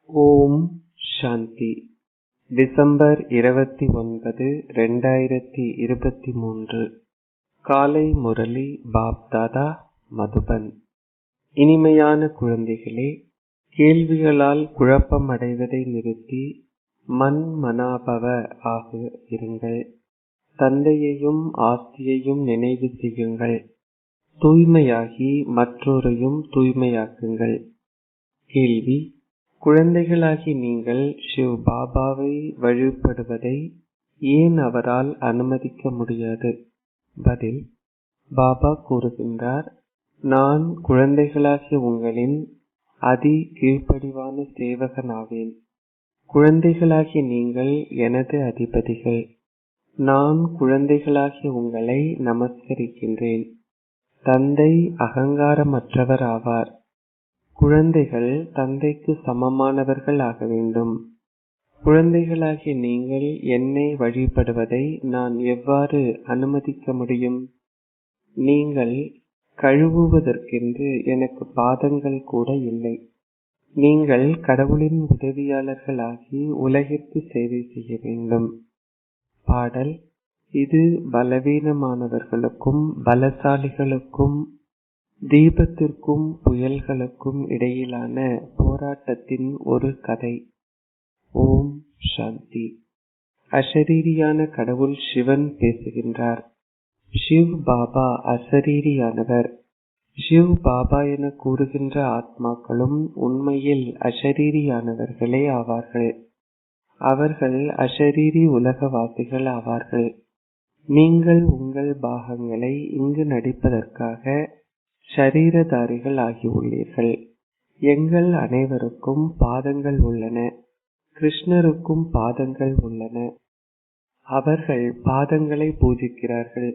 ஓம் சாந்தி. December 29, 2023. காலை முரளி பாப்தாதா, மதுபன். இனிமையான குழந்தைகளே, கேள்விகளால் குழப்பம் அடைவதை நிறுத்தி மன்மனாபவ ஆக இருங்கள். தந்தையையும் ஆஸ்தியையும் நினைவு செய்யுங்கள். தூய்மையாகி மற்றோரையும் தூய்மையாக்குங்கள். கேள்வி: குழந்தைகளாகி நீங்கள் சிவ் பாபாவை வழிபடுவதை ஏன் அவரால் அனுமதிக்க முடியாது? பதில்: பாபா கூறுகின்றார், நான் குழந்தைகளாகிய உங்களின் அதி கீழ்ப்படிவான சேவகனாவேன். குழந்தைகளாகிய நீங்கள் எனது அதிபதிகள். நான் குழந்தைகளாகிய உங்களை நமஸ்கரிக்கின்றேன். தந்தை அகங்காரமற்றவர் ஆவார். குழந்தைகள் தந்தைக்கு சமமானவர்கள் ஆக வேண்டும். குழந்தைகளாகிய நீங்கள் என்னை வழிபடுவதை நான் எவ்வாறு அனுமதிக்க முடியும்? நீங்கள் கழுவுவதற்கென்று எனக்கு பாதங்கள் கூட இல்லை. நீங்கள் கடவுளின் உதவியாளர்களாகி உலகிற்கு சேவை செய்ய வேண்டும். பாடல்: இது பலவீனமானவர்களுக்கும் பலசாலிகளுக்கும், தீபத்திற்கும் புயல்களுக்கும் இடையிலான போராட்டத்தின் ஒரு கதை. ஓம் சாந்தி. அஷரீரியான கடவுள் சிவன் பேசுகின்றார். ஷிவ் பாபா அசரீரியானவர். ஷிவ் பாபா என கூறுகின்ற ஆத்மாக்களும் உண்மையில் அஷரீரியானவர்களே ஆவார்கள். அவர்கள் அஷரீரி உலகவாசிகள் ஆவார்கள். நீங்கள் உங்கள் பாகங்களை இங்கு நடிப்பதற்காக ஷரீரதாரிகள் ஆகியுள்ளீர்கள். எங்கள் அனைவருக்கும் பாதங்கள் உள்ளன. கிருஷ்ணருக்கும் பாதங்கள் உள்ளன. அவர்கள் பாதங்களை பூஜிக்கிறார்கள்.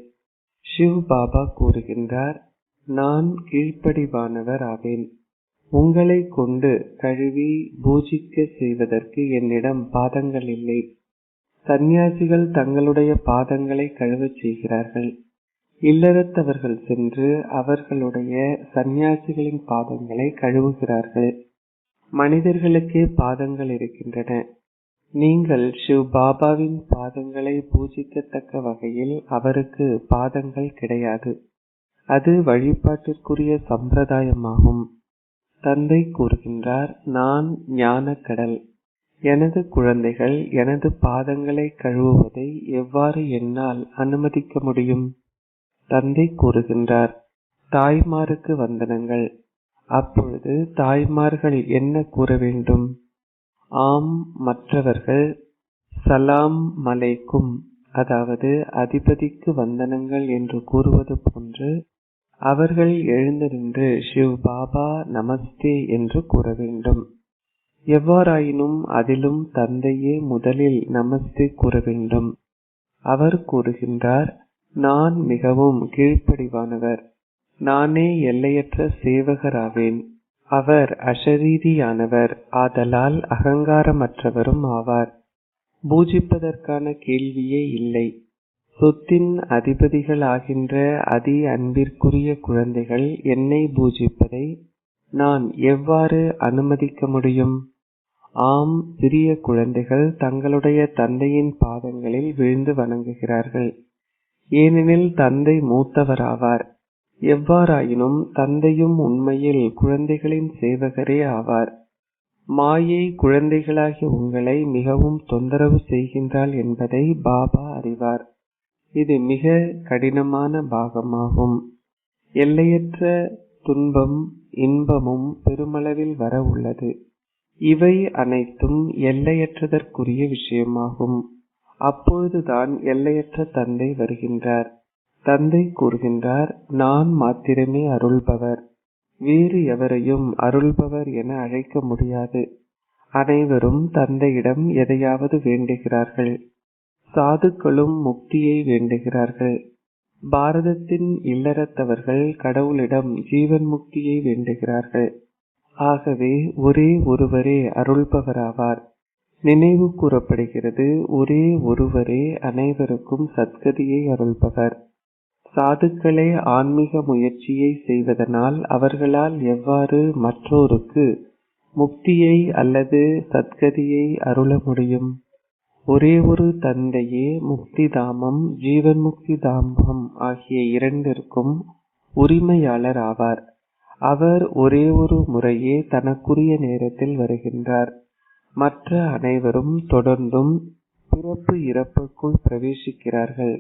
ஷிவ் பாபா கூறுகின்றார், நான் கீழ்ப்படிவானவர் ஆவேன். உங்களை கொண்டு கழுவி பூஜிக்க செய்வதற்கு என்னிடம் பாதங்கள் இல்லை. சந்நியாசிகள் தங்களுடைய பாதங்களை கழுவச் செய்கிறார்கள். இல்லறத்தவர்கள் சென்று அவர்களுடைய சந்நியாசிகளின் பாதங்களை கழுவுகிறார்கள். மனிதர்களுக்கே பாதங்கள் இருக்கின்றன. நீங்கள் சிவ் பாபாவின் பாதங்களை பூஜிக்கத்தக்க வகையில் அவருக்கு பாதங்கள் கிடையாது. அது வழிபாட்டிற்குரிய சம்பிரதாயமாகும். தந்தை கூறுகின்றார், நான் ஞானக்கடல். எனது குழந்தைகள் எனது பாதங்களை கழுவுவதை எவ்வாறு என்னால் அனுமதிக்க முடியும்? தந்தை கூறுகின்றார், தாய்மாருக்கு வந்தனங்கள். அப்பொழுது தாய்மார்கள் என்ன கூற வேண்டும்? ஆம், மற்றவர்கள் சலாம் மலைக்கும், அதாவது அதிபதிக்கு வந்தனங்கள் என்று கூறுவது போன்று அவர்கள் எழுந்து நின்று ஷிவ் பாபா நமஸ்தே என்று கூற வேண்டும். எவ்வாறாயினும் அதிலும் தந்தையே முதலில் நமஸ்தே கூற வேண்டும். அவர் கூறுகின்றார், நான் மிகவும் கீழ்ப்படிவானவர். நானே எல்லையற்ற சேவகராவேன். அவர் அஷரீரியானவர், ஆதலால் அகங்காரமற்றவரும் ஆவார். பூஜிப்பதற்கான கேள்வியே இல்லை. சொத்தின் அதிபதிகள் ஆகின்ற அதி அன்பிற்குரிய குழந்தைகள் என்னை பூஜிப்பதை நான் எவ்வாறு அனுமதிக்க முடியும்? ஆம், சிறிய குழந்தைகள் தங்களுடைய தந்தையின் பாதங்களில் விழுந்து வணங்குகிறார்கள். ஏனெனில் தந்தை மூத்தவராவார். எவ்வாறாயினும் தந்தையும் உண்மையில் குழந்தைகளின் சேவகரே ஆவார். மாயை குழந்தைகளாகிய உங்களை மிகவும் தொந்தரவு செய்கின்றாள் என்பதை பாபா அறிவார். இது மிக கடினமான பாகமாகும். எல்லையற்ற துன்பம் இன்பமும் பெருமளவில் வர உள்ளது. இவை அனைத்தும் எல்லையற்றதற்குரிய விஷயமாகும். அப்பொழுதுதான் எல்லையற்ற தந்தை வருகின்றார். தந்தை கூறுகின்றார், நான் மாத்திரமே அருள்பவர். வேறு எவரையும் அருள்பவர் என அழைக்க முடியாது. அனைவரும் தந்தையிடம் எதையாவது வேண்டுகிறார்கள். சாதுக்களும் முக்தியை வேண்டுகிறார்கள். பாரதத்தின் இல்லறத்தவர்கள் கடவுளிடம் ஜீவன் முக்தியை வேண்டுகிறார்கள். ஆகவே ஒரே ஒருவரே அருள்பவராவார். நினைவு கூறப்படுகிறது, ஒரே ஒருவரே அனைவருக்கும் சத்கதியை அருள்பவர். சாதுக்களே ஆன்மீக முயற்சியை செய்வதனால் அவர்களால் எவ்வாறு மற்றோருக்கு முக்தியை அல்லது சத்கதியை அருள முடியும். ஒரே ஒரு தந்தையே முக்தி தாமம், ஜீவன் முக்தி தாமம் ஆகிய இரண்டிற்கும் உரிமையாளர் ஆவார். அவர் ஒரே ஒரு முறையே தனக்குரிய நேரத்தில் வருகின்றார். மற்ற அனைவரும் தொடர்ந்தும் பிறப்பு இறப்புக்குள் பிரவேசிக்கிறார்கள்.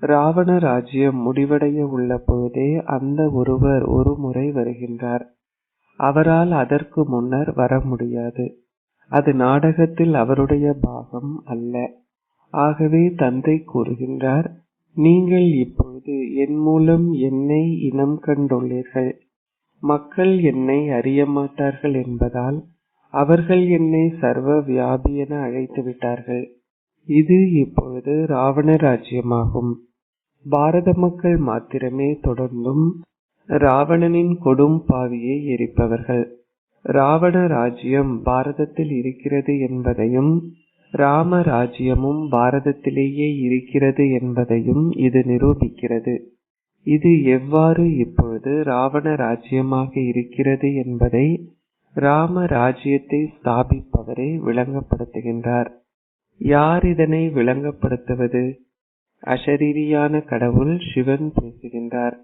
ராவண ராஜ்யம் முடிவடைய உள்ள போதே அந்த ஒருவர் ஒரு முறை வருகின்றார். அவரால் அதற்கு முன்னர் வர முடியாது. அது நாடகத்தில் அவருடைய பாகம் அல்ல. ஆகவே தந்தை கூறுகின்றார், நீங்கள் இப்பொழுது என் மூலம் என்னை இனம் கண்டுள்ளீர்கள். மக்கள் என்னை அறிய மாட்டார்கள் என்பதால் அவர்கள் என்னை சர்வ வியாபி என அழைத்து விட்டார்கள். இது இப்பொழுது ராவண ராஜ்யமாகும். பாரத மக்கள் மாத்திரமே தொடர்ந்தும் ராவணனின் கொடும் பாவியை எரிப்பவர்கள். ராவண ராஜ்யம் பாரதத்தில் இருக்கிறது என்பதையும் ராம ராஜ்யமும் பாரதத்திலேயே இருக்கிறது என்பதையும் இது நிரூபிக்கிறது. இது எவ்வாறு இப்பொழுது ராவண ராஜ்யமாக இருக்கிறது என்பதை ராம ராஜ்யத்தை ஸ்தாபிப்பவரே விளங்கப்படுத்துகின்றார். யார் இதனை விளங்கப்படுத்துவது? அசரீரியான கடவுள் சிவன் பேசுகின்றார்.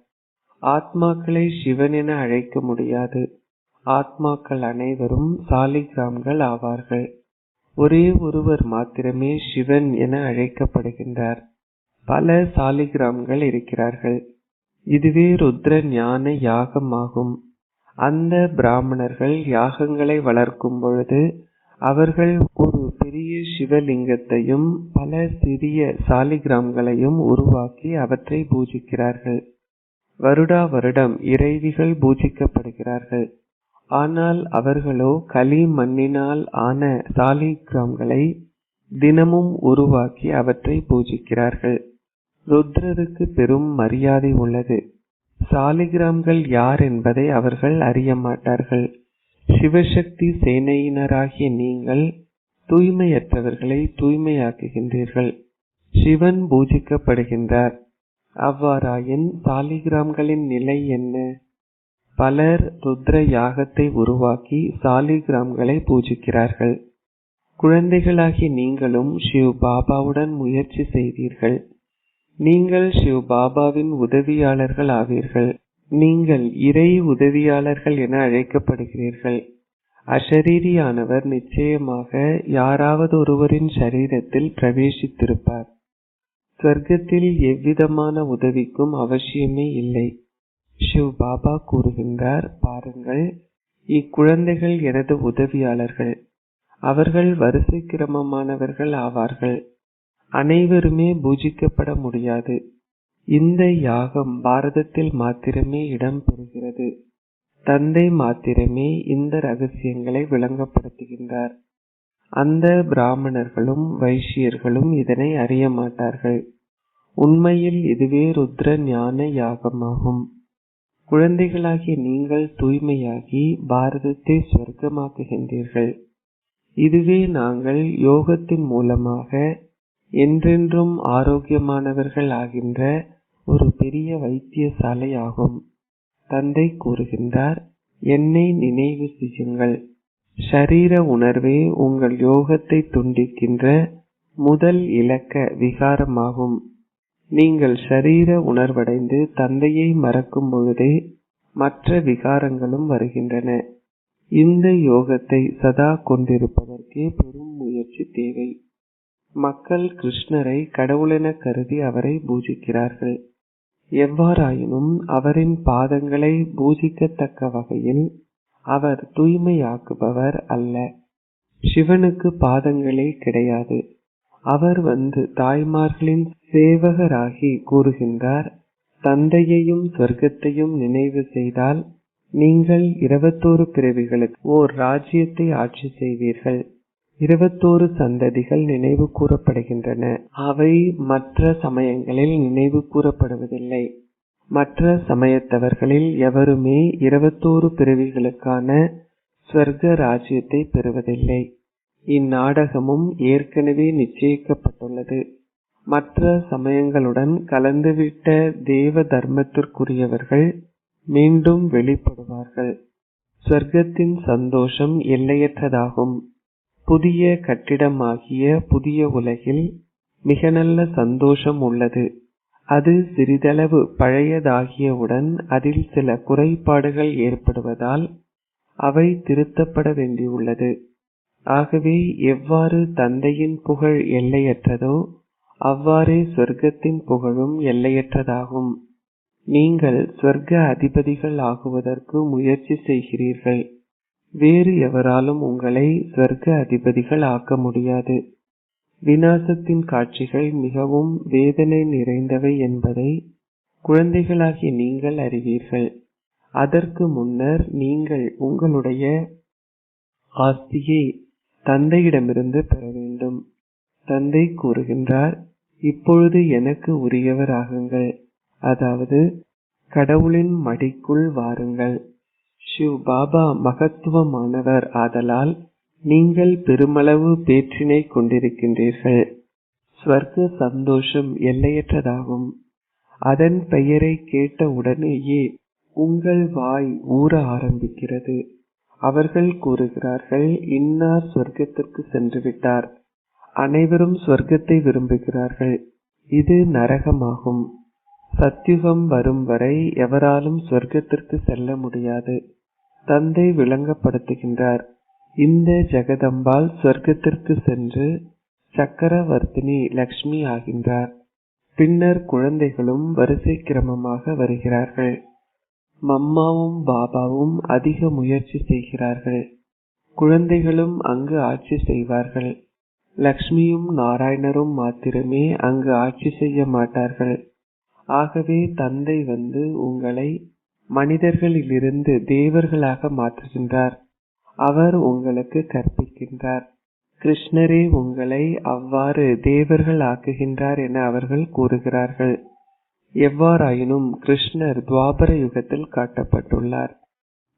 ஆத்மாக்களை சிவன் என அழைக்க முடியாது. ஆத்மாக்கள் அனைவரும் சாலிகிராம்கள் ஆவார்கள். ஒரே ஒருவர் மாத்திரமே சிவன் என அழைக்கப்படுகின்றார். பல சாலிகிராம்கள் இருக்கிறார்கள். இதுவே ருத்ர ஞான யாகமாகும். அந்த பிராமணர்கள் யாகங்களை வளர்க்கும் பொழுது அவர்கள் ஒரு பெரிய சிவலிங்கத்தையும் பல சிறிய சாலிகிராம்களையும் உருவாக்கி அவற்றை பூஜிக்கிறார்கள். வருடா வருடம் இறைவிகள் பூஜிக்கப்படுகிறார்கள். ஆனால் அவர்களோ களி மண்ணினால் ஆன சாலிகிராம்களை தினமும் உருவாக்கி அவற்றை பூஜிக்கிறார்கள். ருத்ரருக்கு பெரும் மரியாதை உள்ளது. சாலிகிராம்கள் யார் என்பதை அவர்கள் அறிய மாட்டார்கள். சிவசக்தி சேனையினராகிய நீங்கள் தூய்மையற்றவர்களை தூய்மையாக்குகின்றீர்கள். சிவன் பூஜிக்கப்படுகின்றார். அவ்வாறாயின் சாலிகிராம்களின் நிலை என்ன? பலர் ருத்ர யாகத்தை உருவாக்கி சாலிகிராம்களை பூஜிக்கிறார்கள். குழந்தைகளாகி நீங்களும் சிவ் பாபாவுடன் முயற்சி செய்தீர்கள். நீங்கள் சிவ் பாபாவின் உதவியாளர்கள் ஆவீர்கள். நீங்கள் இறை உதவியாளர்கள் என அழைக்கப்படுகிறீர்கள். அஷரீரியானவர் நிச்சயமாக யாராவது ஒருவரின் சரீரத்தில் பிரவேசித்திருப்பார். சொர்க்கத்தில் எவ்விதமான உதவிக்கும் அவசியமே இல்லை. சிவ் பாபா கூறுகின்றார், பாருங்கள், இக்குழந்தைகள் எனது உதவியாளர்கள். அவர்கள் வரிசை கிரமமானவர்கள் ஆவார்கள். அனைவருமே பூஜிக்கப்பட முடியாது. இந்த யாகம் பாரதத்தில் மாத்திரமே இடம்பெறுகிறது. தந்தை மாத்திரமே இந்த ரகசியங்களை விளங்கப்படுத்துகின்றார். அந்த பிராமணர்களும் வைஷ்யர்களும் இதனை அறிய மாட்டார்கள். உண்மையில் இதுவே ருத்ர ஞான யாகமாகும். குழந்தைகளாகிய நீங்கள் தூய்மையாகி பாரதத்தை சொர்க்கமாக்குகின்றீர்கள். இதுவே நாங்கள் யோகத்தின் மூலமாக என்றென்றும் ஆரோக்கியமானவர்கள் ஆகின்ற ஒரு பெரிய வைத்தியசாலை ஆகும். தந்தை கூறுகின்றார், என்னை நினைவு செய்யுங்கள். ஷரீர உணர்வே உங்கள் யோகத்தை துண்டிக்கின்ற முதல் இலக்க விகாரமாகும். நீங்கள் ஷரீர உணர்வடைந்து தந்தையை மறக்கும் பொழுதே மற்ற விகாரங்களும் வருகின்றன. இந்த யோகத்தை சதா கொண்டிருப்பதற்கே பெரும் முயற்சி தேவை. மக்கள் கிருஷ்ணரை கடவுளென கருதி அவரை பூஜிக்கிறார்கள். எவ்வாறாயினும் அவரின் பாதங்களை பூஜிக்கத்தக்க வகையில் அவர் தூய்மையாக்குபவர் அல்ல. சிவனுக்கு பாதங்களே கிடையாது. அவர் வந்து தாய்மார்களின் சேவகராகி கூறுகின்றார், தந்தையையும் சொர்க்கத்தையும் நினைவு செய்தால் நீங்கள் 21 பிறவிகளுக்கு ஓர் ராஜ்யத்தை ஆட்சி செய்வீர்கள். 21 சந்ததிகள் நினைவு கூறப்படுகின்றன. அவை மற்ற சமயங்களில் நினைவு கூறப்படுவதில்லை. மற்ற சமயத்தவர்களில் எவருமே 21 பிறவிகளுக்கான ஸ்வர்க ராஜ்யத்தை பெறுவதில்லை. இந்நாடகமும் ஏற்கனவே நிச்சயிக்கப்பட்டுள்ளது. மற்ற சமயங்களுடன் கலந்துவிட்ட தேவ தர்மத்திற்குரியவர்கள் மீண்டும் வெளிப்படுவார்கள். ஸ்வர்க்கத்தின் சந்தோஷம் எல்லையற்றதாகும். புதிய கட்டிடமாகிய புதிய உலகில் மிக நல்ல சந்தோஷம் உள்ளது. அது சிறிதளவு பழையதாகியவுடன் அதில் சில குறைபாடுகள் ஏற்படுவதால் அவை திருத்தப்பட வேண்டியுள்ளது. ஆகவே எவ்வாறு தந்தையின் புகழ் எல்லையற்றதோ அவ்வாறே சொர்க்கத்தின் புகழும் எல்லையற்றதாகும். நீங்கள் சொர்க்க அதிபதிகள் ஆகுவதற்கு முயற்சி செய்கிறீர்கள். வேறு எவராலும் உங்களை சொர்க்க அதிபதிகள் ஆக்க முடியாது. விநாசத்தின் காட்சிகள் மிகவும் வேதனை நிறைந்தவை என்பதை குழந்தைகளாகிய நீங்கள் அறிவீர்கள். அதற்கு முன்னர் நீங்கள் உங்களுடைய ஆஸ்தியை தந்தையிடமிருந்து பெற வேண்டும். தந்தை கூறுகின்றார், இப்பொழுது எனக்கு உரியவர் ஆகுங்கள், அதாவது கடவுளின் மடிக்குள் வாருங்கள். ஷிவ் பாபா மகத்துவமானவர் ஆதலால் நீங்கள் பெருமளவு பேற்றினை கொண்டிருக்கின்றீர்கள். ஸ்வர்க்க சந்தோஷம் எல்லையற்றதாகும். அதன் பெயரை கேட்ட உடனேயே உங்கள் வாய் ஊற ஆரம்பிக்கிறது. அவர்கள் கூறுகிறார்கள், இன்னார் சொர்க்கத்திற்கு சென்று விட்டார். அனைவரும் சொர்க்கத்தை விரும்புகிறார்கள். இது நரகமாகும். சத்யுகம் வரும் வரை எவராலும் சொர்க்கத்திற்கு செல்ல முடியாது. தந்தை விளங்கப்படுத்துகின்றார், இந்த ஜெகதம்பாள் சொர்க்கத்திற்கு சென்று சக்கரவர்த்தினி லக்ஷ்மி ஆகின்றார். பின்னர் குழந்தைகளும் வரிசை கிரமமாக வருகிறார்கள். மம்மாவும் பாபாவும் அதிக முயற்சி செய்கிறார்கள். குழந்தைகளும் அங்கு ஆட்சி செய்வார்கள். லக்ஷ்மியும் நாராயணரும் மாத்திரமே அங்கு ஆட்சி செய்ய மாட்டார்கள். ஆகவே தந்தை வந்து உங்களை மனிதர்களிலிருந்து தேவர்களாக மாற்றுகின்றார். அவர் உங்களுக்கு கற்பிக்கின்றார். கிருஷ்ணரே உங்களை அவ்வாறு தேவர்கள் ஆக்குகின்றார் என அவர்கள் கூறுகிறார்கள். எவ்வாறாயினும் கிருஷ்ணர் துவாபர யுகத்தில் காட்டப்பட்டுள்ளார்.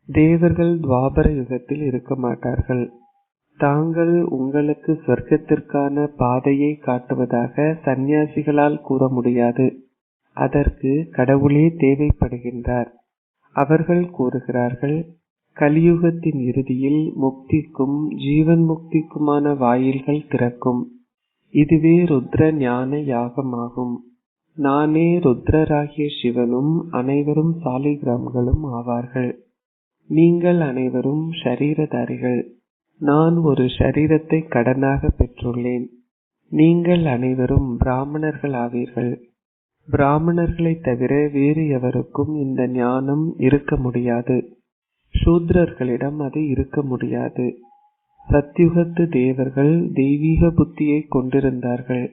தேவர்கள் துவாபர யுகத்தில் இருக்க மாட்டார்கள். தாங்கள் உங்களுக்கு சொர்க்கத்திற்கான பாதையை காட்டுவதாக சந்நியாசிகளால் கூற முடியாது. அதற்கு கடவுளே தேவைப்படுகின்றார். அவர்கள் கூறுகிறார்கள், கலியுகத்தின் இறுதியில் முக்திக்கும் ஜீவன் முக்திக்குமான வாயில்கள் திறக்கும். இதுவே ருத்ர ஞான யாகமாகும். நானே ருத்ரராகிய சிவனும் அனைவரும் சாலிகிராம்களும் ஆவார்கள். நீங்கள் அனைவரும் ஷரீரதாரிகள். நான் ஒரு ஷரீரத்தை கடனாக பெற்றுள்ளேன். நீங்கள் அனைவரும் பிராமணர்கள் ஆவீர்கள். பிராமணர்களை தவிர வேறு எவருக்கும் இந்த ஞானம் இருக்க முடியாது. சூத்ரர்களிடம் அது இருக்க முடியாது. சத்யுகத்து தேவர்கள் தெய்வீக புத்தியை கொண்டிருந்தார்கள்.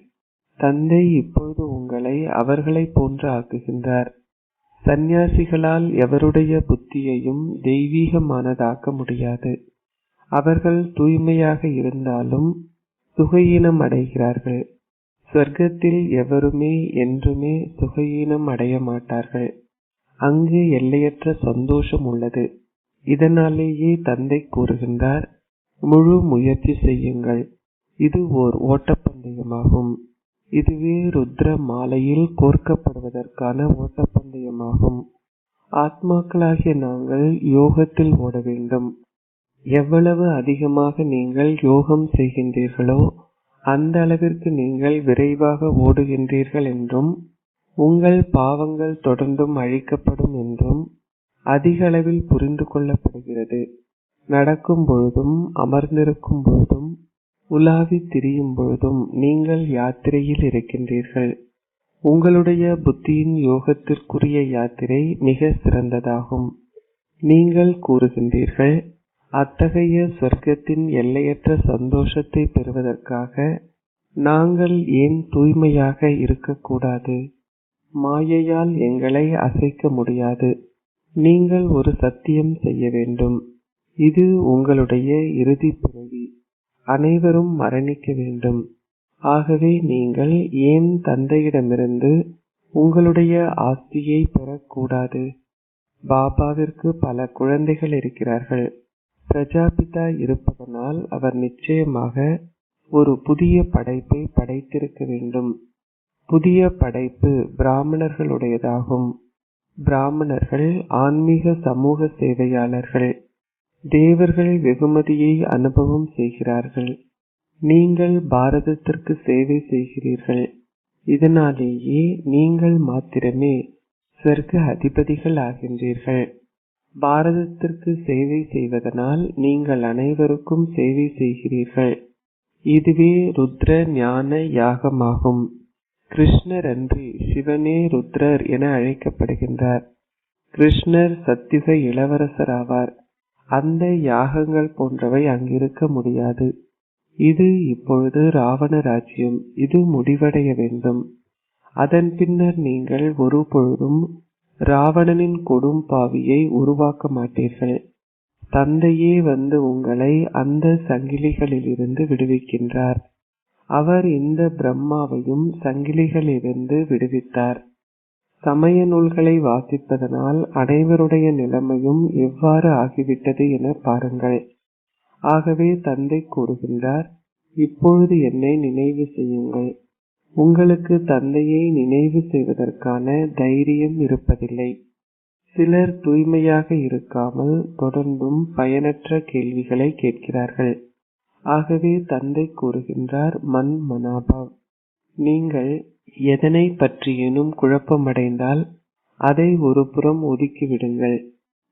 தந்தை இப்பொழுது உங்களை அவர்களை போன்று ஆக்குகின்றார். சந்நியாசிகளால் எவருடைய புத்தியையும் தெய்வீகமானதாக்க முடியாது. அவர்கள் தூய்மையாக இருந்தாலும் சுகையீனம் அடைகிறார்கள். சொர்க்கத்தில் எவருமே என்றுமே சுகையீனம் அடைய மாட்டார்கள். அங்கு எல்லையற்ற சந்தோஷம் உள்ளது. இதனாலேயே தந்தை கூறுகின்றார், முழு முயற்சி செய்யுங்கள். இது ஓர் ஓட்டப்பந்தயமாகும். இதுவே ருத்ர மாலையில் கோர்க்கப்படுவதற்கான ஓட்டப்பந்தயமாகும். ஆத்மாக்களாகிய நாங்கள் யோகத்தில் ஓட வேண்டும். எவ்வளவு அதிகமாக நீங்கள் யோகம் செய்கின்றீர்களோ அந்த அளவிற்கு நீங்கள் விரைவாக ஓடுகின்றீர்கள் என்றும் உங்கள் பாவங்கள் தொடர்ந்தும் அழிக்கப்படும் என்றும் அதிக அளவில் புரிந்து கொள்ளப்படுகிறது. நடக்கும் பொழுதும் அமர்ந்திருக்கும் பொழுதும் உலாவி திரியும் பொழுதும் நீங்கள் யாத்திரையில் இருக்கின்றீர்கள். உங்களுடைய புத்தியின் யோகத்திற்குரிய யாத்திரை மிக சிறந்ததாகும். நீங்கள் கூறுகின்றீர்கள், அத்தகைய சொர்க்கத்தின் எல்லையற்ற சந்தோஷத்தை பெறுவதற்காக நாங்கள் ஏன் தூய்மையாக இருக்கக்கூடாது? மாயையால் எங்களை அசைக்க முடியாது. நீங்கள் ஒரு சத்தியம் செய்ய வேண்டும். இது உங்களுடைய இறுதி பிறவி. அனைவரும் மரணிக்க வேண்டும். ஆகவே நீங்கள் ஏன் தந்தையிடமிருந்து உங்களுடைய ஆஸ்தியை பெறக்கூடாது? பாபாவிற்கு பல குழந்தைகள் இருக்கிறார்கள். பிரஜாபிதா இருப்பதனால் அவர் நிச்சயமாக ஒரு புதிய படைப்பை படைத்திருக்க வேண்டும். புதிய படைப்பு பிராமணர்களுடையதாகும். பிராமணர்கள் ஆன்மீக சமூக சேவையாளர்கள். தேவர்கள் வெகுமதியை அனுபவம் செய்கிறார்கள். நீங்கள் பாரதத்திற்கு சேவை செய்கிறீர்கள். இதனாலேயே நீங்கள் மாத்திரமே சொர்க்க அதிபதிகள் ஆகின்றீர்கள். பாரதத்திற்கு சேவை செய்வதனால் நீங்கள் அனைவருக்கும் சேவை செய்கிறீர்கள். இதுவே ருத்ர ஞான யாகமாகும். கிருஷ்ணர் அன்றி சிவனே ருத்ரர் என அழைக்கப்படுகின்றார். கிருஷ்ணர் சத்தியுக இளவரசர் ஆவார். அந்த யாகங்கள் போன்றவை அங்கிருக்க முடியாது. இது இப்பொழுது ராவண ராஜ்யம். இது முடிவடைய வேண்டும். அதன் பின்னர் நீங்கள் ஒரு பொழுதும் ராவணனின் கொடும் பாவியை உருவாக்க மாட்டீர்கள். தந்தையே வந்து உங்களை அந்த சங்கிலிகளிலிருந்து விடுவிக்கின்றார். அவர் இந்த பிரம்மாவையும் சங்கிலிகளிலிருந்து விடுவித்தார். சமய நூல்களை வாசிப்பதனால் அனைவருடைய நிலைமையும் எவ்வாறு ஆகிவிட்டது என பாருங்கள். ஆகவே தந்தை கூறுகின்றார், இப்பொழுது என்னை நினைவு செய்யுங்கள். உங்களுக்கு தந்தையை நினைவு செய்வதற்கான தைரியம் இருப்பதில்லை. சிலர் தூய்மையாக இருக்காமல் தொடர்ந்தும் பயனற்ற கேள்விகளை கேட்கிறார்கள். ஆகவே தந்தை கூறுகின்றார், மன் மனாபவ், நீங்கள் எதனை பற்றியேனும் குழப்பமடைந்தால் அதை ஒரு புறம் ஒதுக்கிவிடுங்கள்.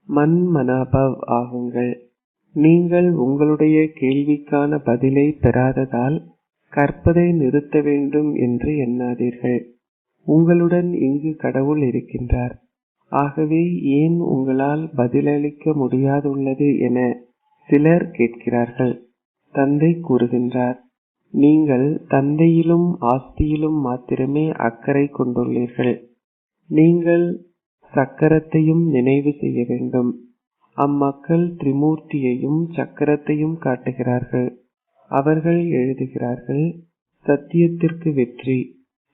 மன் மனாபவ் ஆகுங்கள். நீங்கள் உங்களுடைய கேள்விக்கான பதிலை பெறாததால் கற்பதை நிறுத்த வேண்டும் என்று எண்ணாதீர்கள். உங்களுடன் இங்கு கடவுள் இருக்கின்றார். ஆகவே ஏன் உங்களால் பதிலளிக்க முடியாதுள்ளது என சிலர் கேட்கிறார்கள். தந்தை கூறுகின்றார், நீங்கள் தந்தையிலும் ஆஸ்தியிலும் மாத்திரமே அக்கறை கொண்டுள்ளீர்கள். நீங்கள் சக்கரத்தையும் நினைவு செய்ய வேண்டும். அம்மக்கள் திரிமூர்த்தியையும் சக்கரத்தையும் காட்டுகிறார்கள். அவர்கள் எழுதுகிறார்கள், சத்தியத்திற்கு வெற்றி.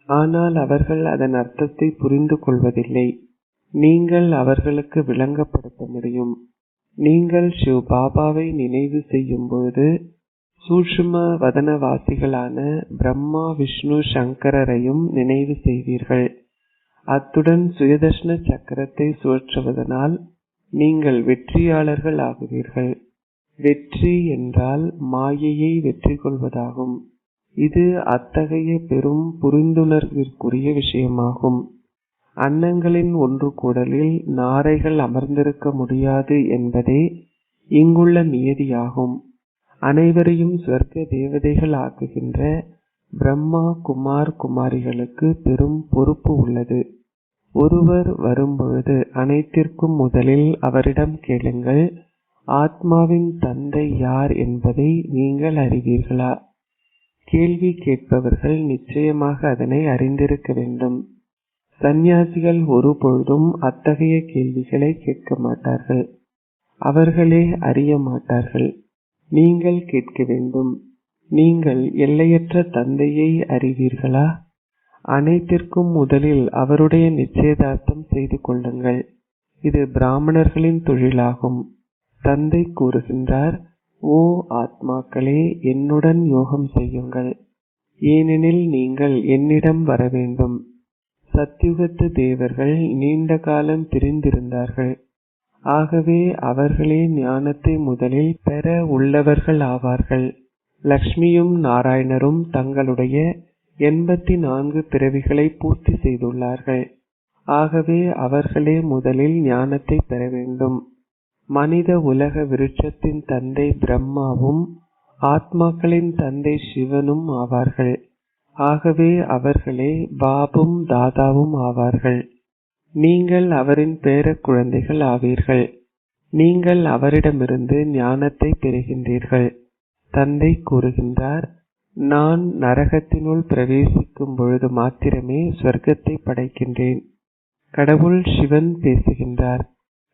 ஆனால் அவர்கள் அதன் அர்த்தத்தை புரிந்து கொள்வதில்லை. நீங்கள் அவர்களுக்கு விளங்கப்படுத்த முடியும். நீங்கள் சிவ பாபாவை நினைவு செய்யும் பொழுது சூட்சும வதனவாசிகளான பிரம்மா விஷ்ணு சங்கரரையும் நினைவு செய்வீர்கள். அத்துடன் சுயதர்ஷன சக்கரத்தை சுழற்றுவதனால் நீங்கள் வெற்றியாளர்கள் ஆகுவீர்கள். வெற்றி என்றால் மாயையை வெற்றி கொள்வதாகும். இது அத்தகைய பெரும் புரிந்துணர்விற்குரிய விஷயமாகும். அன்னங்களின் ஒன்று கூடலில் நாரைகள் அமர்ந்திருக்க முடியாது என்பதே இங்குள்ள நியதியாகும். அனைவரையும் சொர்க்க தேவதைகள் ஆக்குகின்ற பிரம்மா குமார் குமாரிகளுக்கு பெரும் பொறுப்பு உள்ளது. ஒருவர் வரும்பொழுது அனைத்திற்கும் முதலில் அவரிடம் கேளுங்கள், ஆத்மாவின் தந்தை யார் என்பதை நீங்கள் அறிவீர்களா? கேள்வி கேட்பவர்கள் நிச்சயமாக அதனை அறிந்திருக்க வேண்டும். சந்நியாசிகள் ஒரு பொழுதும் அத்தகைய கேள்விகளை கேட்க மாட்டார்கள். அவர்களே அறிய மாட்டார்கள். நீங்கள் கேட்க வேண்டும், நீங்கள் எல்லையற்ற தந்தையை அறிவீர்களா? அனைத்திற்கும் முதலில் அவருடைய நிச்சயதார்த்தம் செய்து கொள்ளுங்கள். இது பிராமணர்களின் தொழிலாகும். தந்தை கூறுகின்றார், ஓ ஆத்மாக்களே, என்னுடன் யோகம் செய்யுங்கள். ஏனெனில் நீங்கள் என்னிடம் வர வேண்டும். சத்யுகத்து தேவர்கள் நீண்ட காலம் பிரிந்திருந்தார்கள். ஆகவே அவர்களே ஞானத்தை முதலில் பெற உள்ளவர்கள் ஆவார்கள். லக்ஷ்மியும் நாராயணரும் தங்களுடைய 84 பிறவிகளை பூர்த்தி செய்துள்ளார்கள். ஆகவே அவர்களே முதலில் ஞானத்தை பெற வேண்டும். மனித உலக விருட்சத்தின் தந்தை பிரம்மாவும் ஆத்மாக்களின் தந்தை சிவனும் ஆவார்கள். ஆகவே அவர்களே பாபும் தாதாவும் ஆவார்கள். நீங்கள் அவரின் பேர குழந்தைகள் ஆவீர்கள். நீங்கள் அவரிடமிருந்து ஞானத்தை பெறுகின்றீர்கள். தந்தை கூறுகின்றார், நான் நரகத்தினுள் பிரவேசிக்கும் பொழுது மாத்திரமே சொர்க்கத்தை படைக்கின்றேன். கடவுள் சிவன் பேசுகின்றார்.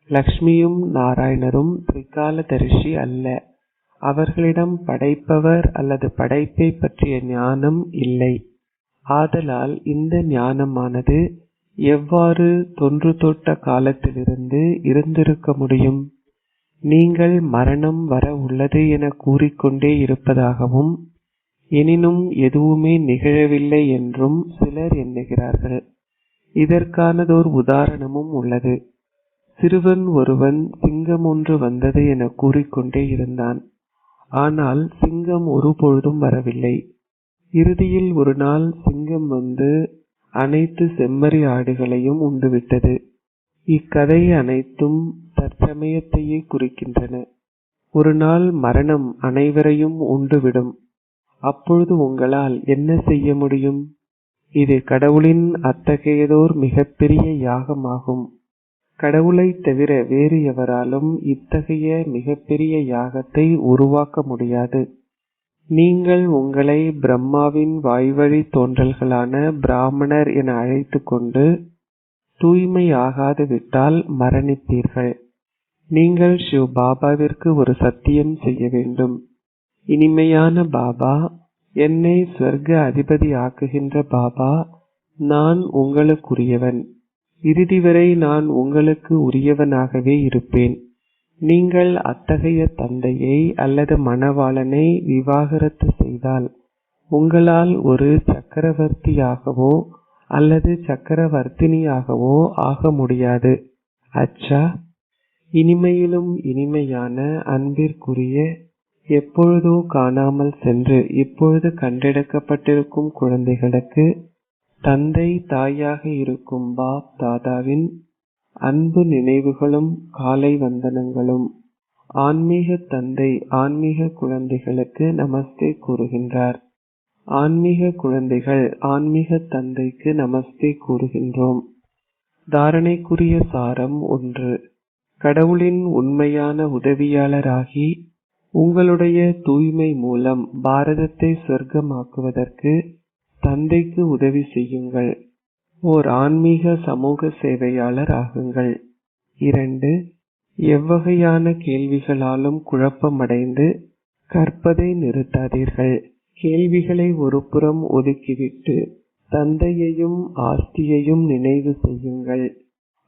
லக்ஷ்மியும் நாராயணரும் திரிகாலதரிசி அல்ல. அவர்களிடம் படைப்பவர் அல்லது படைப்பை பற்றிய ஞானம் இல்லை. ஆதலால் இந்த ஞானமானது எவ்வாறு தொன்று தொட்ட காலத்திலிருந்து இருந்திருக்க முடியும்? நீங்கள் மரணம் வர உள்ளது என கூறிக்கொண்டே இருப்பதாகவும் எனினும் எதுவுமே நிகழவில்லை என்றும் சிலர் எண்ணுகிறார்கள். இதற்கானதோர் உதாரணமும் உள்ளது. சிறுவன் ஒருவன் சிங்கம் ஒன்று வந்தது என கூறிக்கொண்டே இருந்தான். ஆனால் சிங்கம் ஒருபொழுதும் வரவில்லை. இறுதியில் ஒரு நாள் சிங்கம் வந்து அனைத்து செம்மறி ஆடுகளையும் உண்டுவிட்டது. இக்கதை அனைத்தும் தற்சமயத்தையே குறிக்கின்றன. ஒரு நாள் மரணம் அனைவரையும் உண்டுவிடும். அப்பொழுது உங்களால் என்ன செய்ய முடியும்? இது கடவுளின் அத்தகையதோர் மிகப்பெரிய யாகமாகும். கடவுளை தவிர வேறு எவராலும் இத்தகைய மிகப்பெரிய யாகத்தை உருவாக்க முடியாது. நீங்கள் உங்களை பிரம்மாவின் வாய்வழி தோன்றல்களான பிராமணர் என அழைத்து கொண்டு தூய்மை ஆகாது விட்டால் மரணிப்பீர்கள். நீங்கள் சிவ் பாபாவிற்கு ஒரு சத்தியம் செய்ய வேண்டும். இனிமையான பாபா, என்னை ஸ்வர்க அதிபதி ஆக்குகின்ற பாபா, நான் உங்களுக்குரியவன். இறுதி வரை நான் உங்களுக்கு உரியவனாகவே இருப்பேன். நீங்கள் அத்தகைய தந்தையை அல்லது மணவாளனை விவாகரத்து செய்தால் உங்களால் ஒரு சக்கரவர்த்தியாகவோ அல்லது சக்கரவர்த்தினியாகவோ ஆக முடியாது. அச்சா, இனிமையிலும் இனிமையான அன்பிற்குரிய, எப்பொழுதோ காணாமல் சென்று இப்பொழுது கண்டெடுக்கப்பட்டிருக்கும் குழந்தைகளுக்கு தந்தை தாயாக இருக்கும் பாப் தாதாவின் அன்பு நினைவுகளும் காலை வந்தனங்களும். ஆன்மீக தந்தை ஆன்மீக குழந்தைகளுக்கு நமஸ்தே கூறுகின்றார். ஆன்மீக குழந்தைகள் ஆன்மீக தந்தைக்கு நமஸ்தே கூறுகின்றோம். தாரணைக்குரிய சாரம் 1. கடவுளின் உண்மையான உதவியாளராகி உங்களுடைய தூய்மை மூலம் பாரதத்தை சொர்க்கமாக்குவதற்கு தந்தைக்கு உதவி செய்யுங்கள். ஓர் ஆன்மீக சமூக சேவையாளர் ஆகுங்கள். 2. எவ்வகையான கேள்விகளாலும் குழப்பமடைந்து கற்பதை நிறுத்தாதீர்கள். கேள்விகளை ஒருபுறம் ஒதுக்கிவிட்டு தந்தையையும் ஆஸ்தியையும் நினைவு செய்யுங்கள்.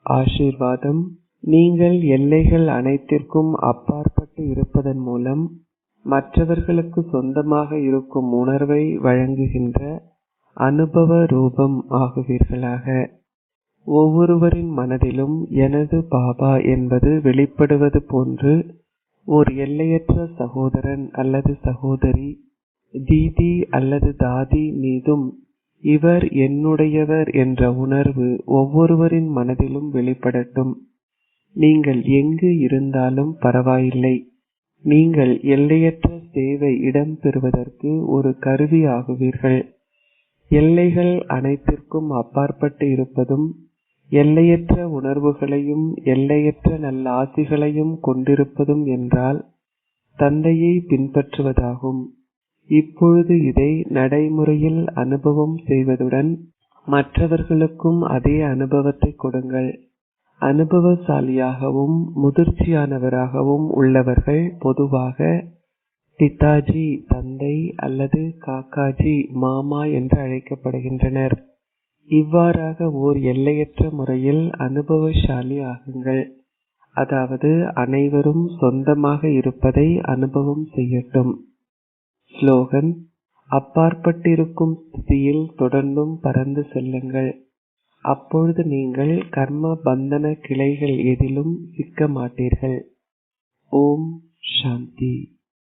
ஆசீர்வாதம். நீங்கள் எல்லைகள் அனைத்திற்கும் அப்பாற்பட்டு இருப்பதன் மூலம் மற்றவர்களுக்கு சொந்தமாக இருக்கும் உணர்வை வழங்குகின்ற அனுபவ ரூபம் ஆகுவீர்களாக. ஒவ்வொருவரின் மனதிலும் எனது பாபா என்பது வெளிப்படுவது போன்று ஓர் எல்லையற்ற சகோதரன் அல்லது சகோதரி, தீதி அல்லது தாதி மீதும் இவர் என்னுடையவர் என்ற உணர்வு ஒவ்வொருவரின் மனதிலும் வெளிப்படட்டும். நீங்கள் எங்கு இருந்தாலும் பரவாயில்லை. நீங்கள் எல்லையற்ற சேவை இடம்பெறுவதற்கு ஒரு கருவி ஆகுவீர்கள். எல்லைகள் அனைத்திற்கும் அப்பாற்பட்டு இருப்பதும் எல்லையற்ற உணர்வுகளையும் எல்லையற்ற நல்ல ஆசிகளையும் கொண்டிருப்பதும் என்றால் தந்தையை பின்பற்றுவதாகும். இப்பொழுது இதை நடைமுறையில் அனுபவம் செய்வதுடன் மற்றவர்களுக்கும் அதே அனுபவத்தை கொடுங்கள். அனுபவசாலியாகவும் முதிர்ச்சியானவராகவும் உள்ளவர்கள் பொதுவாக பிதாஜி தந்தை அல்லது காக்காஜி மாமா என்று அழைக்கப்படுகின்றனர். இவ்வாறாக ஓர் எல்லையற்ற முறையில் அனுபவசாலி ஆகுங்கள். அதாவது அனைவரும் சொந்தமாக இருப்பதை அனுபவம் செய்யட்டும். ஸ்லோகன்: அப்பாற்பட்டிருக்கும் ஸ்திதியில் தொடர்ந்தும் பறந்து செல்லுங்கள். அப்பொழுது நீங்கள் கர்ம பந்தன கிளைகள் எதிலும் சிக்க மாட்டீர்கள். ஓம் சாந்தி.